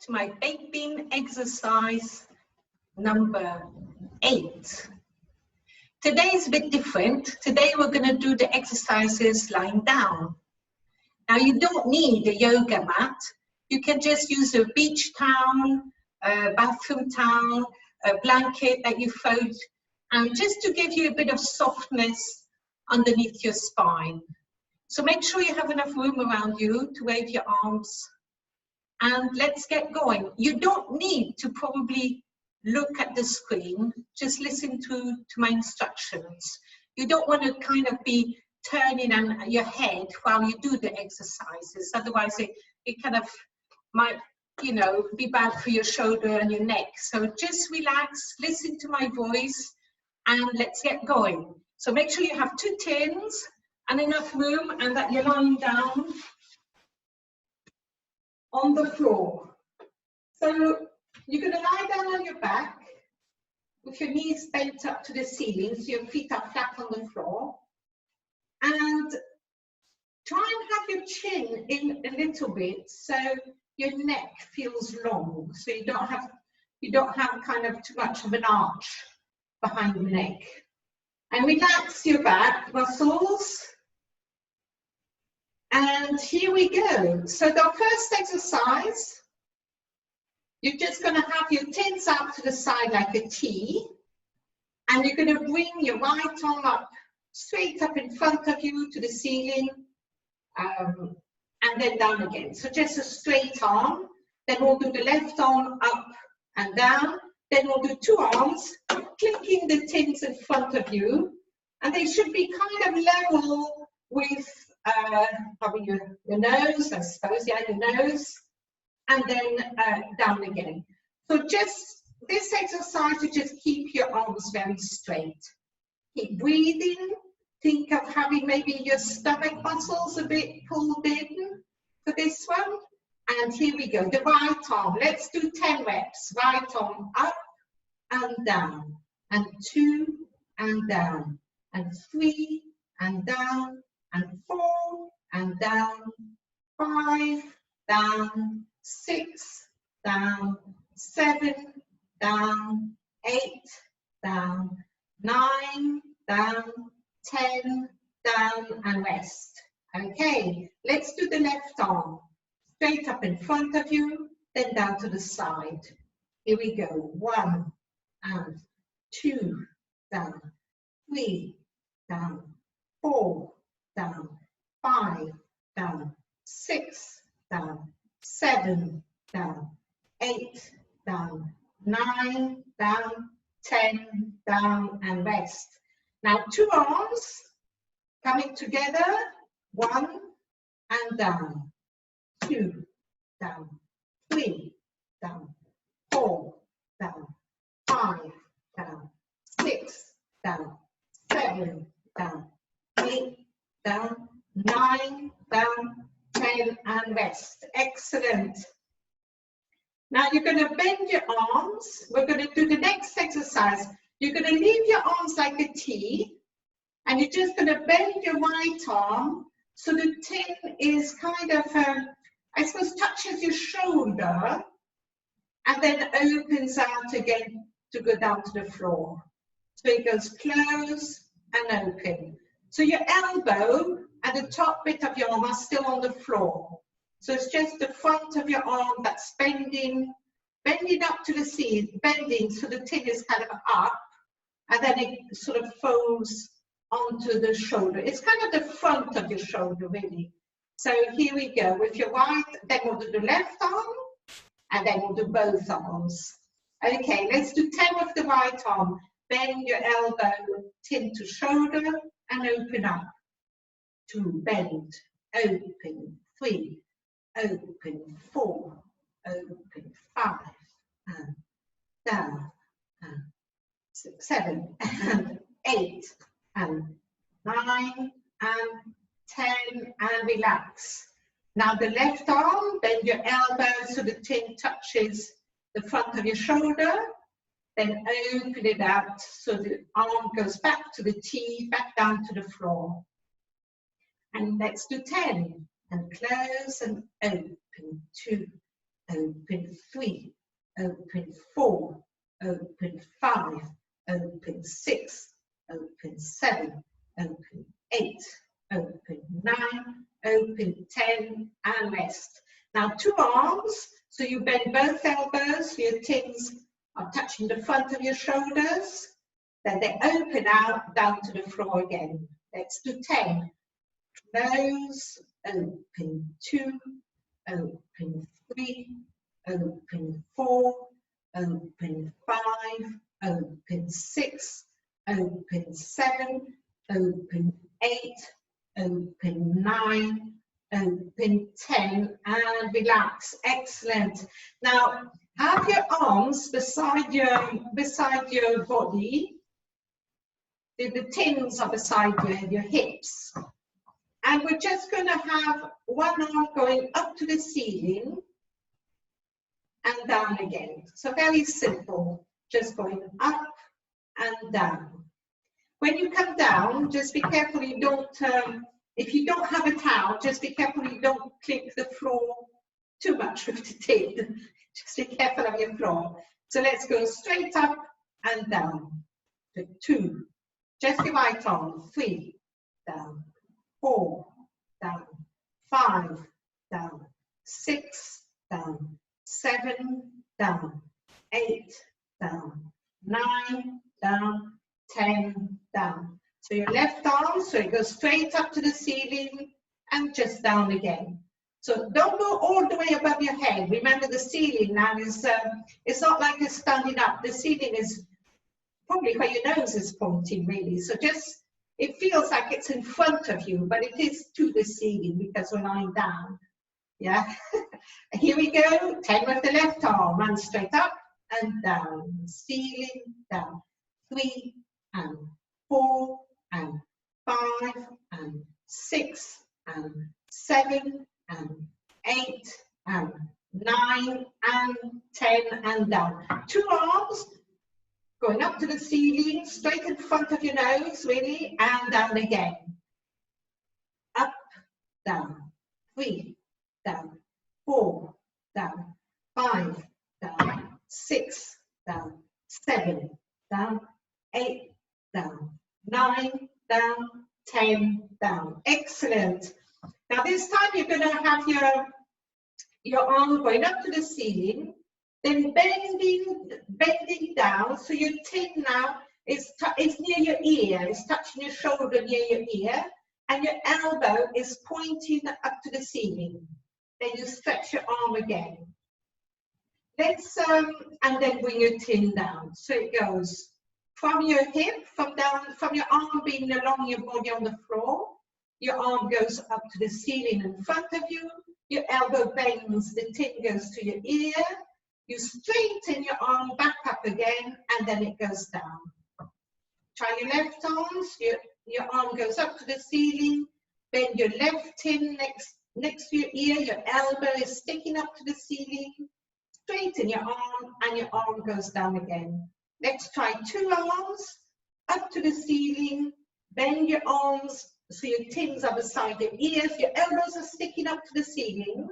to my baked bean exercise number 8. Today is a bit different. Today we're going to do the exercises lying down. Now you don't need a yoga mat. You can just use a beach towel, a bathroom towel, a blanket that you fold, and just to give you a bit of softness underneath your spine. So make sure you have enough room around you to wave your arms, and let's get going. You don't need to probably look at the screen, just listen to my instructions. You don't want to kind of be turning on your head while you do the exercises, otherwise it kind of might, you know, be bad for your shoulder and your neck. So just relax, listen to my voice, and let's get going. So make sure you have 2 tins and enough room, and that you're lying down on the floor. So you're going to lie down on your back with your knees bent up to the ceiling, so your feet are flat on the floor. And try and have your chin in a little bit so your neck feels long, so you don't have kind of too much of an arch behind the neck. And relax your back muscles. And here we go. So the first exercise, you're just going to have your tins out to the side like a T, and you're going to bring your right arm up, straight up in front of you to the ceiling, and then down again. So just a straight arm. Then we'll do the left arm up and down. Then we'll do 2 arms, clinking the tins in front of you, and they should be kind of level with probably your nose, I suppose, yeah, your nose, and then down again. So just this exercise to just keep your arms very straight. Keep breathing. Think of having maybe your stomach muscles a bit pulled in for this one. And here we go, the right arm. Let's do 10 reps. Right arm up and down, and 2 and down, and 3 and down, and 4 and down, 5 down, 6 down, 7 down, 8 down, 9 down, 10 down, and rest. Okay, let's do the left arm. Straight up in front of you, then down to the side. Here we go. 1 and 2 down, 3 down, 4 down, 5 down, 6 down, 7 down, 8 down, 9 down, 10 down, and rest. Now 2 arms coming together, 1 and down, 2 down, 3 down, 4 down, 5 down, 6 down, 7 down, 8 down, 9 down, 10, and rest. Excellent. Now you're going to bend your arms. We're going to do the next exercise. You're going to leave your arms like a T, and you're just going to bend your right arm so the tin is kind of, I suppose, touches your shoulder, and then opens out again to go down to the floor. So it goes close and open. So your elbow and the top bit of your arm are still on the floor. So it's just the front of your arm that's bending up to the ceiling, bending so the tin is kind of up, and then it sort of folds onto the shoulder. It's kind of the front of your shoulder, really. So here we go with your right, then we'll do the left arm, and then we'll do both arms. Okay, let's do 10 with the right arm. Bend your elbow, tin to shoulder, and open up. 2, bend, open, 3, open, 4, open, 5, and down, and 6, 7, and 8, and 9, and 10, and relax. Now the left arm, bend your elbow so the tin touches the front of your shoulder, then open it out so the arm goes back to the T, back down to the floor. And let's do 10, and close and open, 2, open 3, open 4, open 5, open 6, open 7, open 8, open 9, open 10, and rest. Now 2 arms, so you bend both elbows, your tins are touching the front of your shoulders, then they open out down to the floor again. Let's do 10. Close, open 2, open 3, open 4, open 5, open 6, open 7, open 8, open 9, open 10, and relax. Excellent. Now have your arms beside your body. The tins are beside your hips. And we're just going to have one arm going up to the ceiling and down again. So very simple, just going up and down. When you come down, just be careful you don't, if you don't have a towel, just be careful you don't clip the floor too much with the tin. Just be careful of your floor. So let's go straight up and down. 2, just your right arm, 3, down, 4, down, 5, down, 6, down, 7, down, 8, down, 9, down, 10, down. So your left arm, so it goes straight up to the ceiling and just down again. So don't go all the way above your head. Remember the ceiling now is, it's not like you're standing up. The ceiling is probably where your nose is pointing really. So just, it feels like it's in front of you, but it is to the ceiling because we're lying down. Yeah. Here we go. 10 with the left arm. Run straight up and down. Ceiling, down. 3 and 4 and 5 and 6 and 7 and 8 and 9 and 10 and down. 2 arms going up to the ceiling, straight in front of your nose, really, and down again. Up, down, 3, down, 4, down, 5, down, 6, down, 7, down, 8, down, 9, down, 10, down. Excellent. Now this time you're going to have your arm going up to the ceiling, then bending down, so your tin now is near your ear, it's touching your shoulder near your ear, and your elbow is pointing up to the ceiling. Then you stretch your arm again. Let's and then bring your tin down. So it goes from your hip, from your arm being along your body on the floor. Your arm goes up to the ceiling in front of you. Your elbow bends, the tin goes to your ear. You straighten your arm back up again, and then it goes down. Try your left arms. Your arm goes up to the ceiling. Bend your left tin next to your ear. Your elbow is sticking up to the ceiling. Straighten your arm, and your arm goes down again. Let's try 2 arms up to the ceiling. Bend your arms so your tins are beside your ears. Your elbows are sticking up to the ceiling.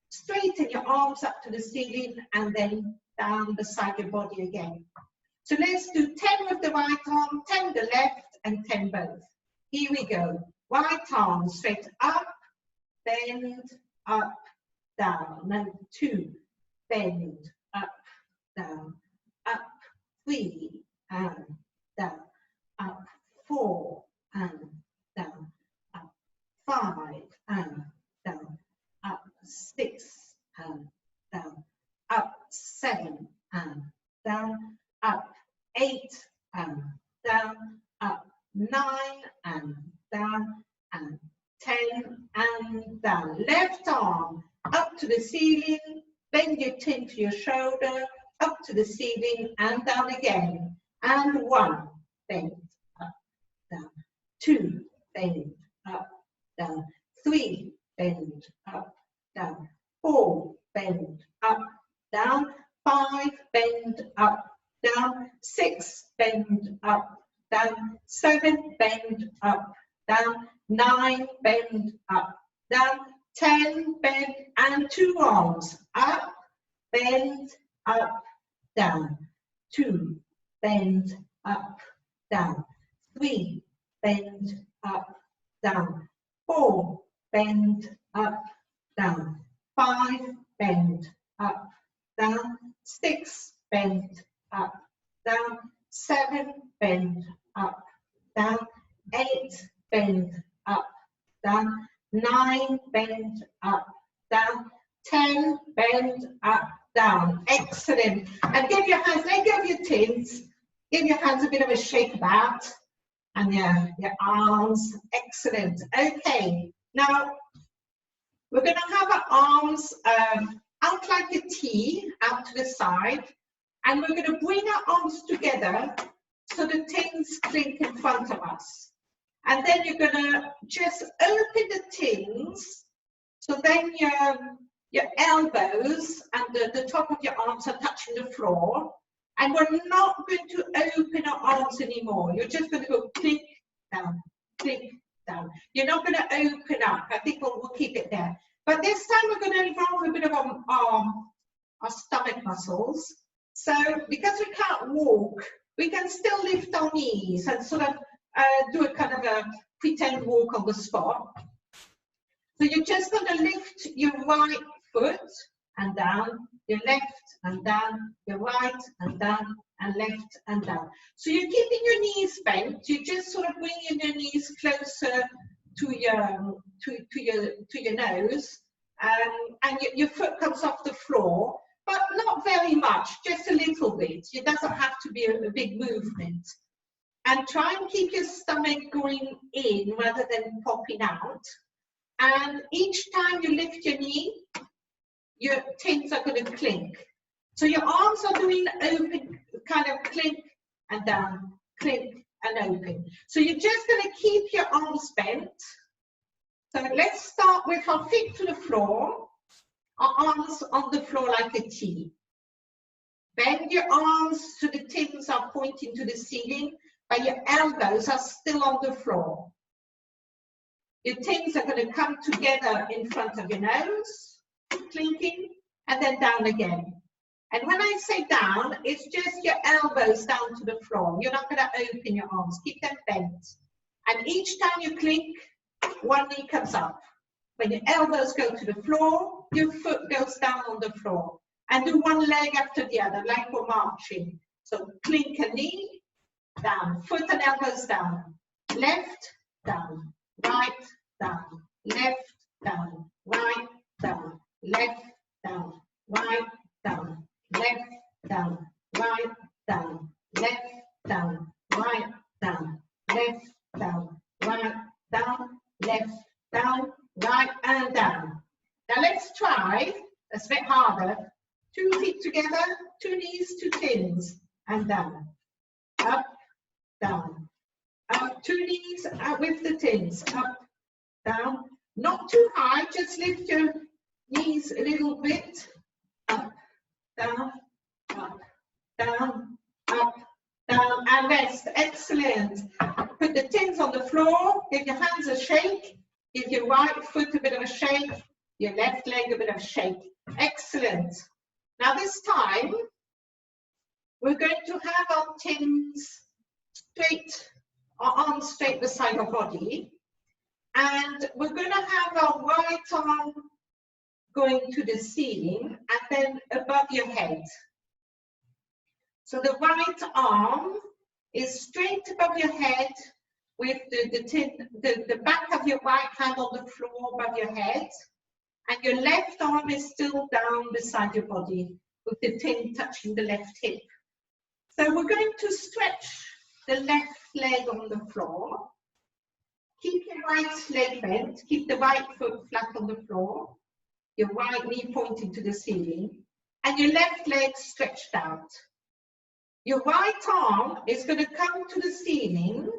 Straighten your arms up to the ceiling and then down beside your body again. So let's do 10 with the right arm, 10 the left, and 10 both. Here we go. Right arm straight up, bend, up, down. And 2, bend, up, down, up, 3, and down, up, 4, and down, up, 5, and down, up, 6 and down, up, 7 and down, up, 8 and down, up, 9 and down, and 10 and down. Left arm up to the ceiling, bend your tin to your shoulder, up to the ceiling and down again. And 1, bend, up, down, 2, bend, up, down, 3, bend, up, down, 4, bend, up, down, 5, bend, up, down, 6, bend, up, down, 7, bend, up, down, 9, bend, up, down, 10, bend, and 2 arms, up, bend, up, down. 2, bend, up, down. 3, bend, up, down. 4, bend, up, down. 5, bend, up, down. 6, bend, up, down. 7, bend, up, down. 8, bend, up, down. 9, bend, up, down. 10, bend, up, down. Excellent. And give your hands, let go of your tins. Give your hands a bit of a shake about. And your arms. Excellent. Okay. Now, we're going to have our arms out like a T, out to the side. And we're going to bring our arms together so the tins clink in front of us. And then you're going to just open the tins. So then your elbows and the top of your arms are touching the floor. And we're not going to open our arms anymore. You're just going to go click down, click down. You're not going to open up. I think we'll keep it there. But this time we're going to involve a bit of our stomach muscles. So because we can't walk, we can still lift our knees and sort of do a kind of a pretend walk on the spot. So you're just going to lift your right foot and down, your left and down, your right and down, and left and down. So you're keeping your knees bent. You're just sort of bringing your knees closer to your nose, and your foot comes off the floor, but not very much, just a little bit. It doesn't have to be a big movement. And try and keep your stomach going in rather than popping out. And each time you lift your knee, your tins are going to clink. So your arms are doing open, kind of clink and down, clink and open. So you're just going to keep your arms bent. So let's start with our feet to the floor, our arms on the floor like a T. Bend your arms so the tins are pointing to the ceiling, but your elbows are still on the floor. Your tins are going to come together in front of your nose, clinking, and then down again. And when I say down, it's just your elbows down to the floor. You're not going to open your arms. Keep them bent. And each time you clink, one knee comes up. When your elbows go to the floor, your foot goes down on the floor. And do one leg after the other, like we're marching. So clink a knee, down. Foot and elbows down. Left, down. Right, down. Left, down. Right, down. Left, down. Right, down. Left, down. Right, down. Left, down. Right, down. Left, down. Right, down. Left, down. Right, and down. Now let's try, that's a bit harder. 2 feet together, 2 knees, 2 tins, and down. Up, down. Up, 2 knees, out with the tins. Up, down. Not too high, just lift your knees a little bit. Up, down, up, down, up, down, and rest. Excellent. Put the tins on the floor, give your hands a shake, give your right foot a bit of a shake, your left leg a bit of a shake. Excellent. Now this time, we're going to have our tins straight, our arms straight beside our body. And we're going to have our right arm going to the ceiling and then above your head. So the right arm is straight above your head with the back of your right hand on the floor above your head. And your left arm is still down beside your body with the tin touching the left hip. So we're going to stretch the left leg on the floor. Keep your right leg bent. Keep the right foot flat on the floor. Your right knee pointing to the ceiling. And your left leg stretched out. Your right arm is going to come to the ceiling.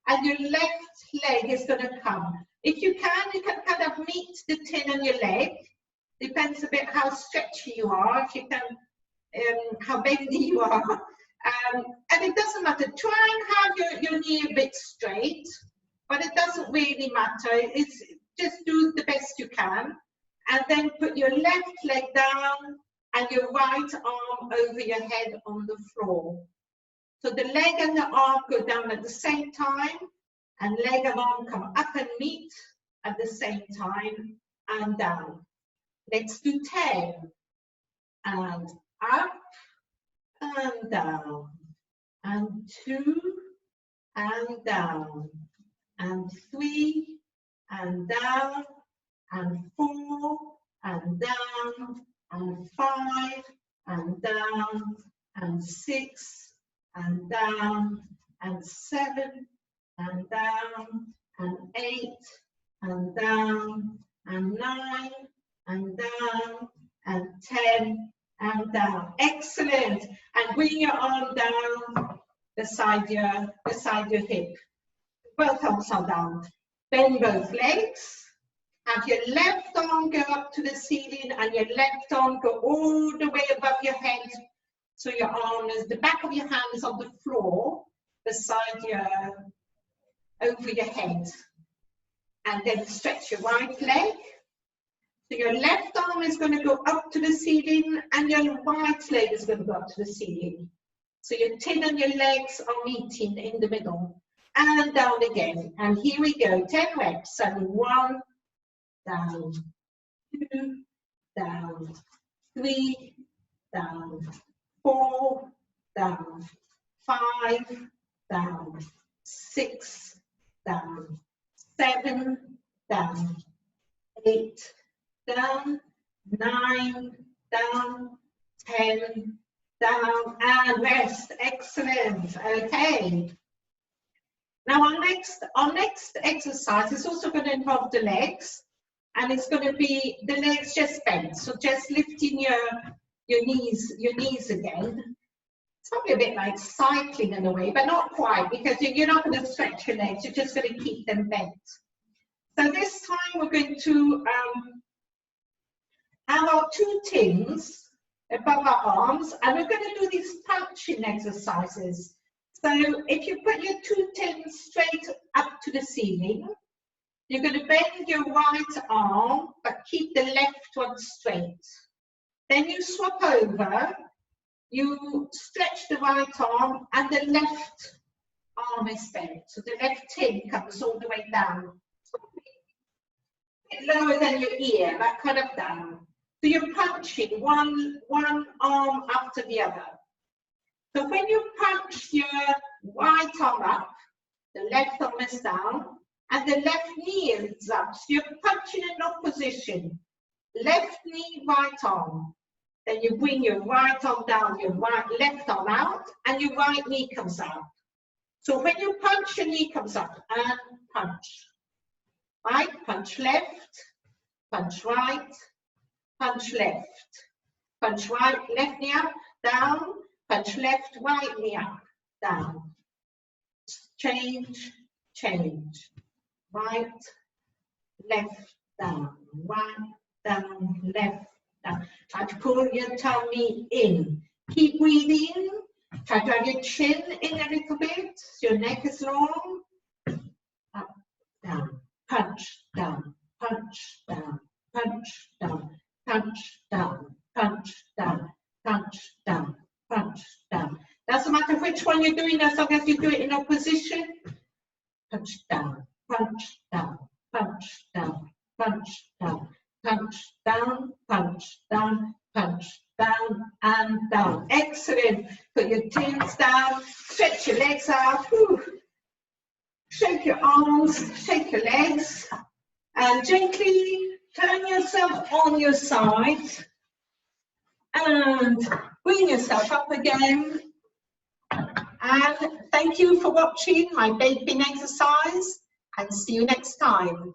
And your left leg is going to come. If you can kind of meet the tin on your leg. Depends a bit how stretchy you are, if you can, how bendy you are. And it doesn't matter. Try and have your knee a bit straight, but it doesn't really matter. It's just do the best you can. And then put your left leg down and your right arm over your head on the floor. So the leg and the arm go down at the same time, and leg and arm come up and meet at the same time and down. Let's do 10. And up and down, and 2 and down, and 3 and down, and 4 and down, and 5 and down, and 6 and down, and 7 and down, and 8 and down, and 9 and down, and 10 and down. Excellent. And bring your arm down beside your hip. Both arms are down. Bend both legs. Have your left arm go up to the ceiling and your left arm go all the way above your head. So your arm is, the back of your hand is on the floor beside over your head. And then stretch your right leg. So your left arm is going to go up to the ceiling and your right leg is going to go up to the ceiling. So your tin and your legs are meeting in the middle. And down again. And here we go, 10 reps. And 1, down, 2, down, 3, down, 4, down, 5, down, 6, down, 7, down, 8, down, 9, down, 10, down, and rest. Excellent. Okay. Now our next exercise is also going to involve the legs, and it's going to be the legs just bent. So just lifting your knees again. It's probably a bit like cycling in a way, but not quite, because you're not going to stretch your legs. You're just going to keep them bent. So this time we're going to have our 2 tins above our arms, and we're going to do these punching exercises. So if you put your 2 tins straight up to the ceiling, you're going to bend your right arm, but keep the left one straight. Then you swap over, you stretch the right arm, and the left arm is bent. So the left tin comes all the way down. A bit lower than your ear, but kind of down. So you're punching one arm after the other. So when you punch your right arm up, the left arm is down, and the left knee is up. So you're punching in opposition. Left knee, right arm. Then you bring your right arm down, your left arm out, and your right knee comes out. So when you punch, your knee comes up, and punch. Right, punch left, punch right, punch left. Punch right, left knee up, down, punch left, right knee up, down. Change, change. Right, left, down, right, down, left, down. Try to pull your tummy in. Keep breathing. Try to have your chin in a little bit. So your neck is long. Up, down, punch, down, punch, down, punch, down, punch, down, punch, down, punch, down, punch, down. Doesn't matter which one you're doing, as long as you do it in opposition. Punch down, punch down, punch down, punch down, punch down, punch down, punch down, and down. Excellent. Put your tins down, stretch your legs out. Whew. Shake your arms, shake your legs, and gently turn yourself on your side and bring yourself up again. And thank you for watching my baking exercise, and see you next time.